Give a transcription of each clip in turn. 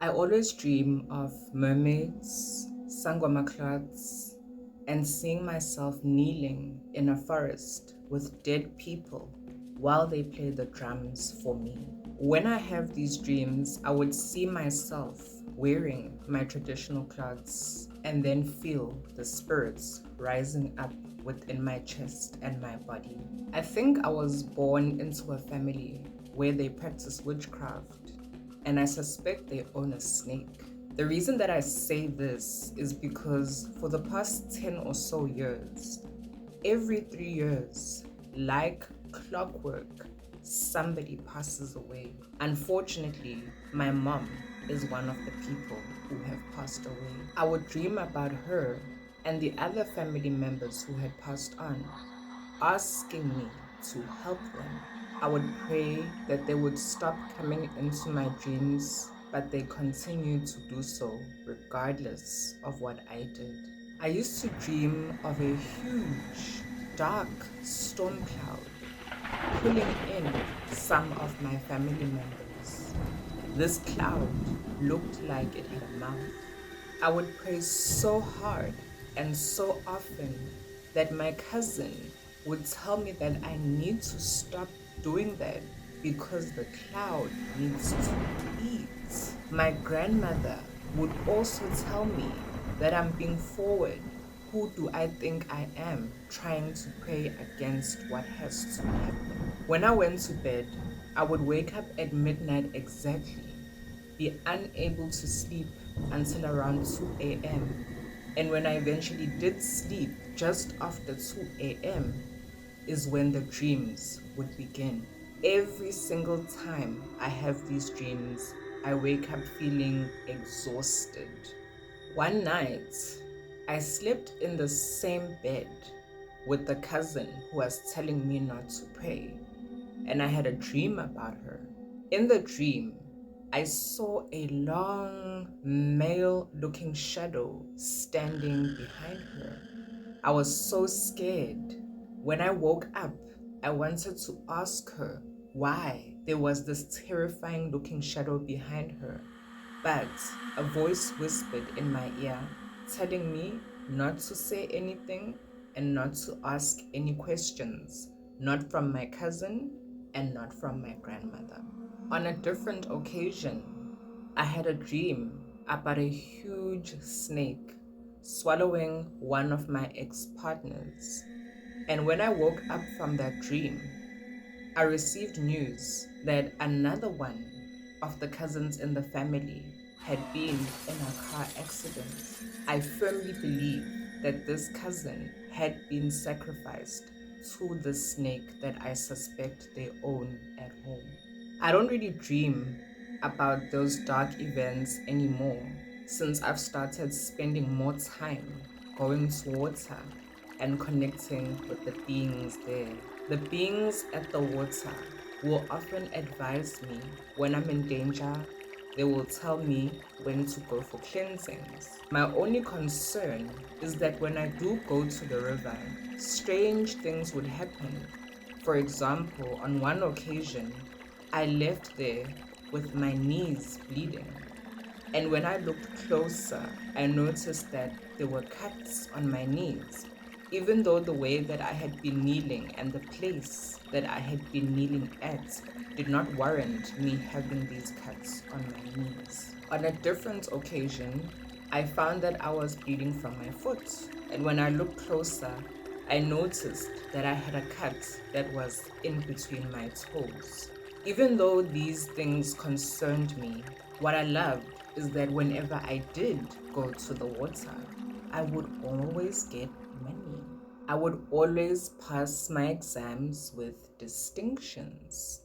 I always dream of mermaids, sangoma clouds, and seeing myself kneeling in a forest with dead people while they play the drums for me. When I have these dreams, I would see myself wearing my traditional clothes and then feel the spirits rising up within my chest and my body. I think I was born into a family where they practice witchcraft, and I suspect they own a snake. The reason that I say this is because for the past 10 or so years, every 3 years, like clockwork, somebody passes away. Unfortunately, my mom is one of the people who have passed away. I would dream about her and the other family members who had passed on, asking me to help them. I would pray that they would stop coming into my dreams, but they continued to do so regardless of what I did. I used to dream of a huge, dark storm cloud pulling in some of my family members. This cloud looked like it had a mouth. I would pray so hard and so often that my cousin would tell me that I need to stop doing that because the cloud needs to eat. My grandmother would also tell me that I'm being forward. Who do I think I am trying to pray against what has to happen? When I went to bed, I would wake up at midnight exactly, be unable to sleep until around 2 a.m. And when I eventually did sleep just after 2 a.m. is when the dreams would begin. Every single time I have these dreams, I wake up feeling exhausted. One night, I slept in the same bed with the cousin who was telling me not to pray, and I had a dream about her. In the dream, I saw a long, male-looking shadow standing behind her. I was so scared. When I woke up, I wanted to ask her why there was this terrifying looking shadow behind her, but a voice whispered in my ear, telling me not to say anything and not to ask any questions, not from my cousin and not from my grandmother. On a different occasion, I had a dream about a huge snake swallowing one of my ex-partners. And when I woke up from that dream, I received news that another one of the cousins in the family had been in a car accident. I firmly believe that this cousin had been sacrificed to the snake that I suspect they own at home. I don't really dream about those dark events anymore since I've started spending more time going to water and connecting with the beings there. The beings at the water will often advise me when I'm in danger. They will tell me when to go for cleansings. My only concern is that when I do go to the river, strange things would happen. For example, on one occasion, I left there with my knees bleeding. And when I looked closer, I noticed that there were cuts on my knees, even though the way that I had been kneeling and the place that I had been kneeling at did not warrant me having these cuts on my knees. On a different occasion, I found that I was bleeding from my foot, and when I looked closer, I noticed that I had a cut that was in between my toes. Even though these things concerned me, what I loved is that whenever I did go to the water, I would always get money. I would always pass my exams with distinctions.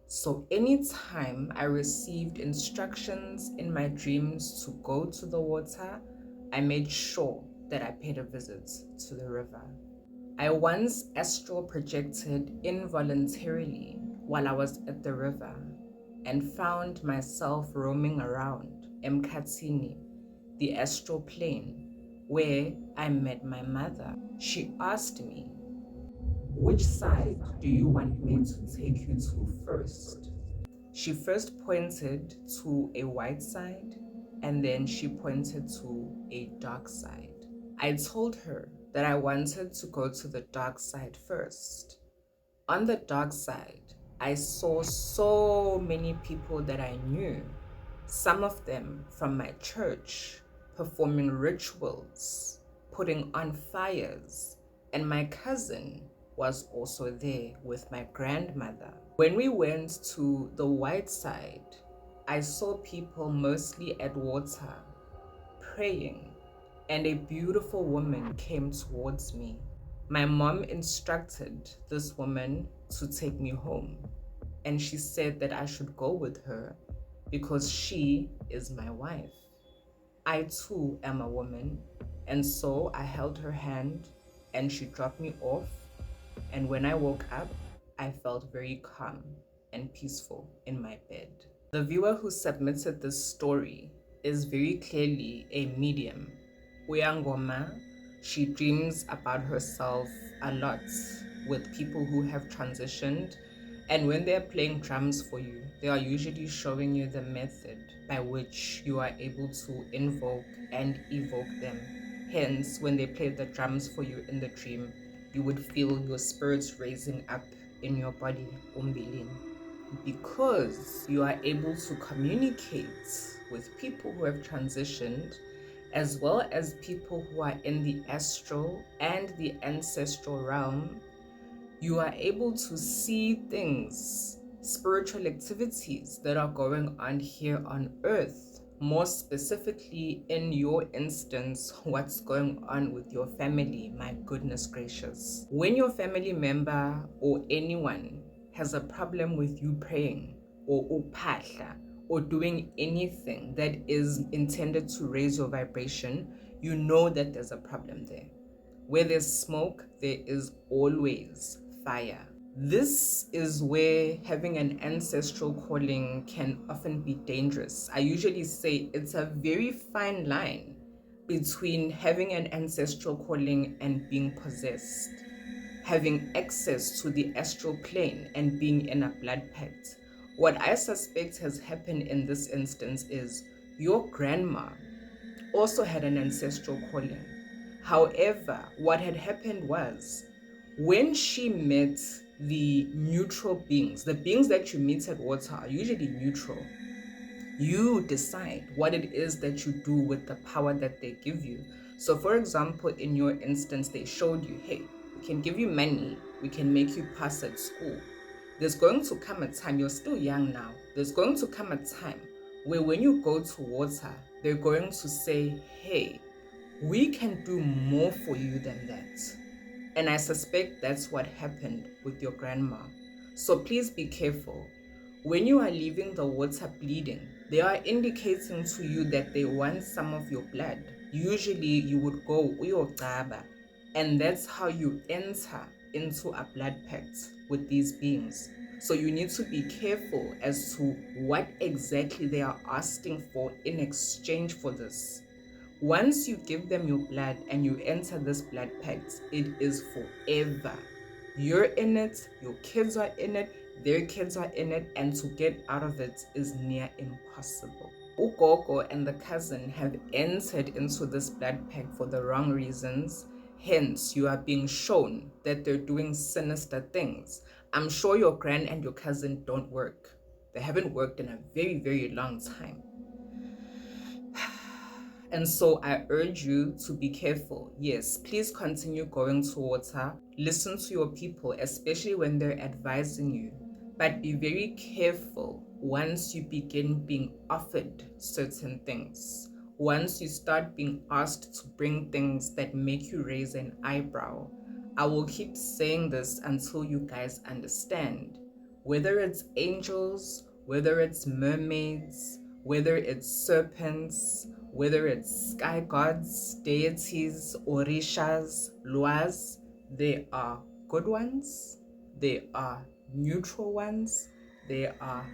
So anytime I received instructions in my dreams to go to the water, I made sure that I paid a visit to the river. I once astral projected involuntarily while I was at the river and found myself roaming around Mkhatsini, the astral plane, where I met my mother. She asked me, "Which side do you want me to take you to first?" She first pointed to a white side and then she pointed to a dark side. I told her that I wanted to go to the dark side first. On the dark side, I saw so many people that I knew, some of them from my church, performing rituals, putting on fires, and my cousin was also there with my grandmother. When we went to the white side, I saw people mostly at water, praying, and a beautiful woman came towards me. My mom instructed this woman to take me home, and she said that I should go with her because she is my wife. I too am a woman, and so I held her hand and she dropped me off. And when I woke up, I felt very calm and peaceful in my bed. The viewer who submitted this story is very clearly a medium. Uyangoma, she dreams about herself a lot with people who have transitioned, and when they're playing drums for you, they are usually showing you the method by which you are able to invoke and evoke them. Hence, when they play the drums for you in the dream, you would feel your spirits raising up in your body, umbilin, because you are able to communicate with people who have transitioned, as well as people who are in the astral and the ancestral realm. You are able to see things, spiritual activities that are going on here on earth. More specifically, in your instance, what's going on with your family. My goodness gracious. When your family member or anyone has a problem with you praying or upahla or doing anything that is intended to raise your vibration, you know that there's a problem there. Where there's smoke, there is always fire. This is where having an ancestral calling can often be dangerous. I usually say it's a very fine line between having an ancestral calling and being possessed, having access to the astral plane and being in a blood pact. What I suspect has happened in this instance is your grandma also had an ancestral calling. However, what had happened was when she met the neutral beings, the beings that you meet at water are usually neutral. You decide what it is that you do with the power that they give you. So, for example, in your instance, they showed you, hey, we can give you money, we can make you pass at school. There's going to come a time, you're still young now, there's going to come a time where when you go to water, they're going to say, hey, we can do more for you than that. And I suspect that's what happened with your grandma. So please be careful. When you are leaving the water bleeding, they are indicating to you that they want some of your blood. Usually you would go uyogcaba, and that's how you enter into a blood pact with these beings. So you need to be careful as to what exactly they are asking for in exchange for this. Once you give them your blood and you enter this blood pact, it is forever. You're in it, your kids are in it, their kids are in it, and to get out of it is near impossible. Ugogo and the cousin have entered into this blood pact for the wrong reasons. Hence, you are being shown that they're doing sinister things. I'm sure your grand and your cousin don't work. They haven't worked in a very, very long time. And so I urge you to be careful. Yes, please continue going to water. Listen to your people, especially when they're advising you. But be very careful once you begin being offered certain things. Once you start being asked to bring things that make you raise an eyebrow. I will keep saying this until you guys understand. Whether it's angels, whether it's mermaids, whether it's serpents, whether it's sky gods, deities, orishas, luas, they are good ones, they are neutral ones, they are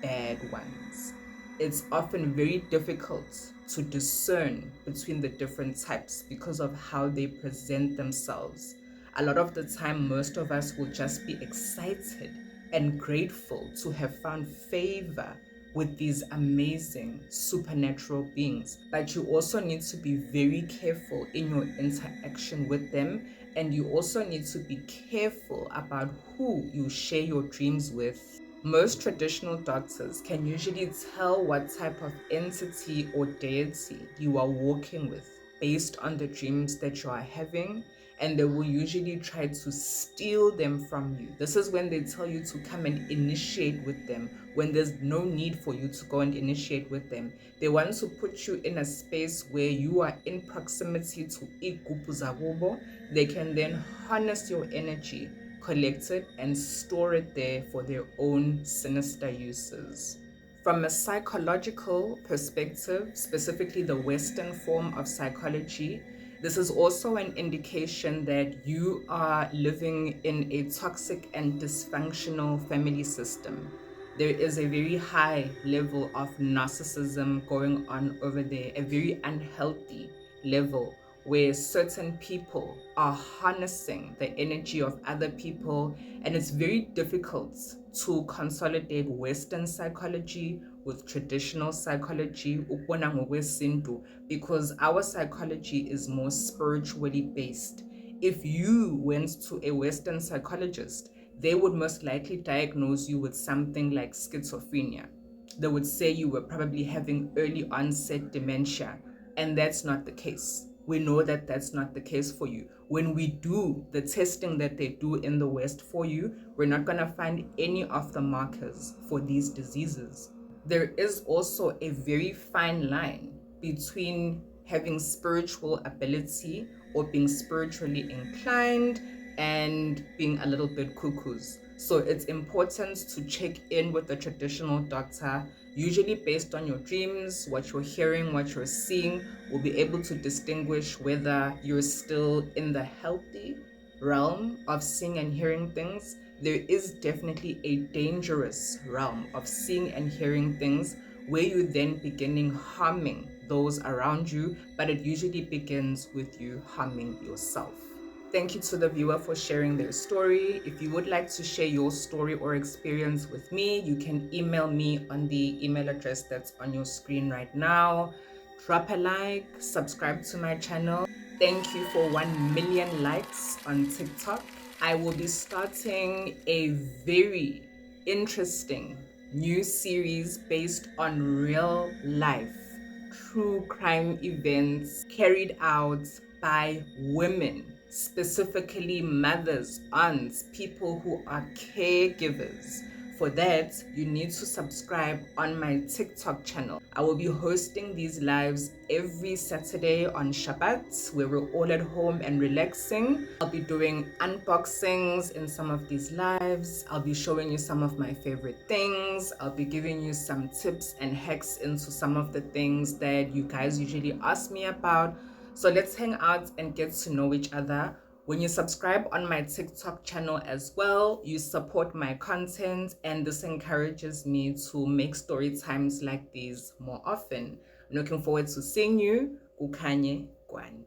bad ones. It's often very difficult to discern between the different types because of how they present themselves. A lot of the time, most of us will just be excited and grateful to have found favor with these amazing supernatural beings, but you also need to be very careful in your interaction with them, and you also need to be careful about who you share your dreams with. Most traditional doctors can usually tell what type of entity or deity you are working with based on the dreams that you are having, and they will usually try to steal them from you. This is when they tell you to come and initiate with them, when there's no need for you to go and initiate with them. They want to put you in a space where you are in proximity to igupu zakubo. They can then harness your energy, collect it, and store it there for their own sinister uses. From a psychological perspective, specifically the Western form of psychology, this is also an indication that you are living in a toxic and dysfunctional family system. There is a very high level of narcissism going on over there, a very unhealthy level where certain people are harnessing the energy of other people, and it's very difficult to consolidate Western psychology with traditional psychology, because our psychology is more spiritually based. If you went to a Western psychologist, they would most likely diagnose you with something like schizophrenia. They would say you were probably having early onset dementia, and that's not the case. We know that that's not the case for you. When we do the testing that they do in the West for you, we're not going to find any of the markers for these diseases. There is also a very fine line between having spiritual ability or being spiritually inclined and being a little bit cuckoos. So it's important to check in with the traditional doctor, usually based on your dreams, what you're hearing, what you're seeing. We'll be able to distinguish whether you're still in the healthy realm of seeing and hearing things. There is definitely a dangerous realm of seeing and hearing things where you then beginning harming those around you, but it usually begins with you harming yourself. Thank you to the viewer for sharing their story. If you would like to share your story or experience with me, you can email me on the email address that's on your screen right now. Drop a like, subscribe to my channel. Thank you for 1 million likes on TikTok. I will be starting a very interesting new series based on real life true crime events carried out by women, specifically mothers, aunts, people who are caregivers. For that, you need to subscribe on my TikTok channel. I will be hosting these lives every Saturday on Shabbat, where we're all at home and relaxing. I'll be doing unboxings in some of these lives. I'll be showing you some of my favorite things. I'll be giving you some tips and hacks into some of the things that you guys usually ask me about. So let's hang out and get to know each other. When you subscribe on my TikTok channel as well, you support my content, and this encourages me to make story times like these more often. I'm looking forward to seeing you. Kukhanye Kwande.